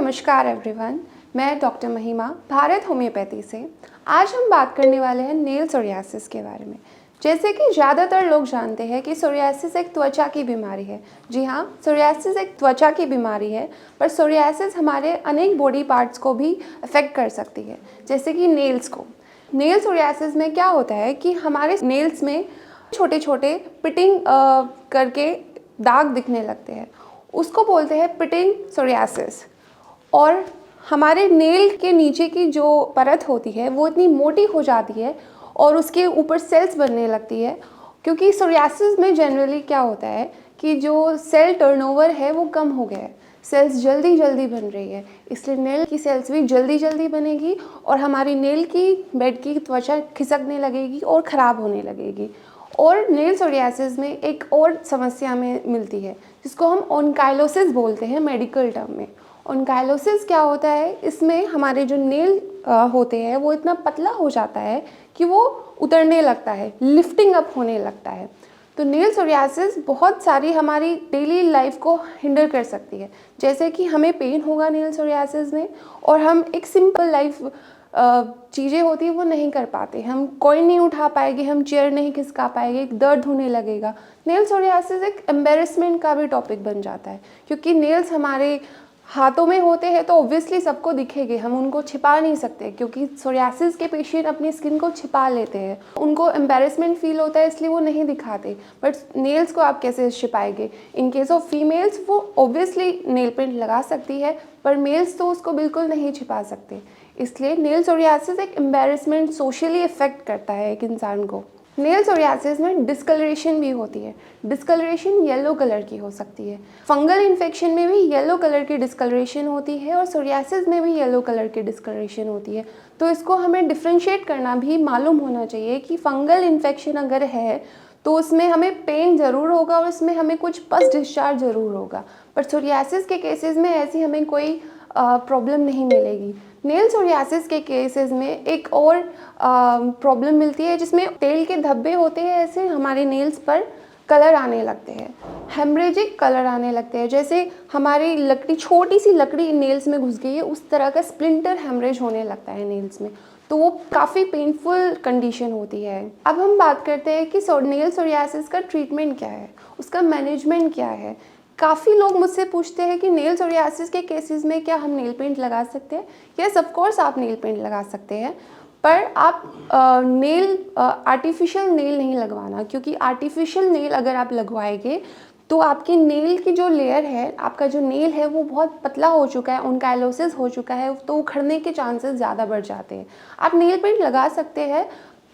नमस्कार एवरीवन, मैं डॉक्टर महिमा भारत होम्योपैथी से। आज हम बात करने वाले हैं नेल सोरियासिस के बारे में। जैसे कि ज़्यादातर लोग जानते हैं कि सोरियासिस एक त्वचा की बीमारी है। जी हाँ, सोरियासिस एक त्वचा की बीमारी है, पर सोरियासिस हमारे अनेक बॉडी पार्ट्स को भी अफेक्ट कर सकती है, जैसे कि नेल्स को। नेल सोरियासिस में क्या होता है कि हमारे नेल्स में छोटे छोटे पिटिंग करके दाग दिखने लगते हैं, उसको बोलते हैं पिटिंग सोरियासिस। और हमारे नेल के नीचे की जो परत होती है वो इतनी मोटी हो जाती है और उसके ऊपर सेल्स बनने लगती है, क्योंकि सोरियासिस में जनरली क्या होता है कि जो सेल टर्नओवर है वो कम हो गया है, सेल्स जल्दी जल्दी बन रही है, इसलिए नेल की सेल्स भी जल्दी जल्दी बनेगी और हमारी नेल की बेड की त्वचा खिसकने लगेगी और ख़राब होने लगेगी। और नेल सोरियासिस में एक और समस्या में मिलती है जिसको हम ऑनकाइलोसिस बोलते हैं मेडिकल टर्म में। ऑनकाइलोसिस क्या होता है, इसमें हमारे जो नेल होते हैं वो इतना पतला हो जाता है कि वो उतरने लगता है, लिफ्टिंग अप होने लगता है। तो नेल सोरियासिस बहुत सारी हमारी डेली लाइफ को हिंडर कर सकती है, जैसे कि हमें पेन होगा नेल सोरियासिस में और हम एक सिंपल लाइफ चीज़ें होती है वो नहीं कर पाते, हम कॉइन नहीं उठा पाएंगे, हम चेयर नहीं खिसका पाएंगे, दर्द होने लगेगा। नेल सोरियासिस एक एम्बेरसमेंट का भी टॉपिक बन जाता है, क्योंकि नेल्स हमारे हाथों में होते हैं तो ऑब्वियसली सबको दिखेंगे, हम उनको छिपा नहीं सकते, क्योंकि सोरियासिस के पेशेंट अपनी स्किन को छिपा लेते हैं, उनको एम्बेरसमेंट फील होता है इसलिए वो नहीं दिखाते। बट नेल्स को आप कैसे छिपाएंगे? इन केस ऑफ फीमेल्स वो ऑब्वियसली नेल पेंट लगा सकती है, पर मेल्स तो उसको बिल्कुल नहीं छिपा सकते। इसलिए नेल सोरियासिस एक एम्बेरसमेंट सोशली इफेक्ट करता है एक इंसान को। नेल सोरियासिस में डिस्कलरेशन भी होती है। डिस्कलरेशन येलो कलर की हो सकती है। फंगल इन्फेक्शन में भी येलो कलर की डिस्कलरेशन होती है और सोरियासिस में भी येलो कलर की डिस्कलरेशन होती है। तो इसको हमें डिफ्रेंशिएट करना भी मालूम होना चाहिए कि फंगल इन्फेक्शन अगर है तो उसमें हमें पेन ज़रूर होगा और उसमें हमें कुछ पस डिस्चार्ज ज़रूर होगा, पर सोरियासिस के केसेस में ऐसी हमें कोई प्रॉब्लम नहीं मिलेगी। नेल सोरियासिस के केसेस में एक और प्रॉब्लम मिलती है जिसमें तेल के धब्बे होते हैं, ऐसे हमारे नेल्स पर कलर आने लगते हैं, हेमरेजिक कलर आने लगते हैं, जैसे हमारी लकड़ी, छोटी सी लकड़ी नेल्स में घुस गई है उस तरह का स्प्लिंटर हेमरेज होने लगता है नेल्स में। तो वो काफ़ी पेनफुल कंडीशन होती है। अब हम बात करते हैं कि नेल सोरियासिस का ट्रीटमेंट क्या है, उसका मैनेजमेंट क्या है। काफ़ी लोग मुझसे पूछते हैं कि नेल सोरियासिस के केसेस में क्या हम नेल पेंट लगा सकते हैं? यस, ऑफ कोर्स आप नेल पेंट लगा सकते हैं, पर आप आर्टिफिशियल नेल नहीं लगवाना, क्योंकि आर्टिफिशियल नेल अगर आप लगवाएंगे तो आपकी नेल की जो लेयर है, आपका जो नेल है वो बहुत पतला हो चुका है, ऑनकाइलोसिस हो चुका है, तो उखड़ने के चांसेस ज़्यादा बढ़ जाते हैं। आप नेल पेंट लगा सकते हैं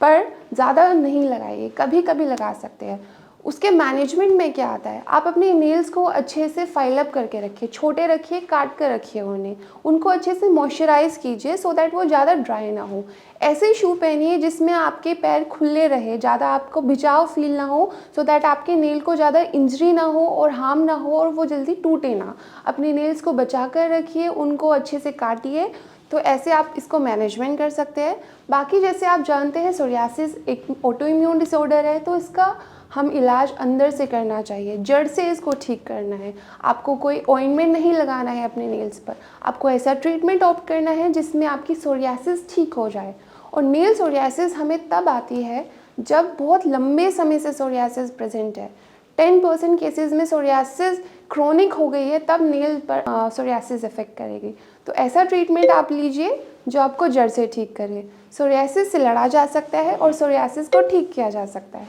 पर ज़्यादा नहीं लगाइए, कभी कभी लगा सकते हैं। उसके मैनेजमेंट में क्या आता है, आप अपने नेल्स को अच्छे से फाइल अप करके रखिए, छोटे रखिए, काट कर रखिए उनको अच्छे से मॉइस्चराइज कीजिए सो दैट वो ज़्यादा ड्राई ना हो। ऐसे शू पहनिए जिसमें आपके पैर खुले रहे, ज़्यादा आपको भिजाव फील ना हो, सो दैट आपके नेल को ज़्यादा इंजरी ना हो और हार्म ना हो और वो जल्दी टूटे ना। अपने नेल्स को बचा कर रखिए, उनको अच्छे से काटिए, तो ऐसे आप इसको मैनेजमेंट कर सकते हैं। बाकी जैसे आप जानते हैं सोरियासिस एक ऑटो इम्यून डिसऑर्डर है, तो इसका हम इलाज अंदर से करना चाहिए, जड़ से इसको ठीक करना है। आपको कोई ऑइंटमेंट नहीं लगाना है अपने नेल्स पर, आपको ऐसा ट्रीटमेंट ऑप्ट करना है जिसमें आपकी सोरियासिस ठीक हो जाए। और नेल सोरियासिस हमें तब आती है जब बहुत लंबे समय से सोरियासिस प्रेजेंट है। 10% केसेस में सोरियासिस क्रोनिक हो गई है, तब नेल पर सोरियासिस इफेक्ट करेगी। तो ऐसा ट्रीटमेंट आप लीजिए जो आपको जड़ से ठीक करे। सोरियासिस से लड़ा जा सकता है और सोरियासिस को ठीक किया जा सकता है।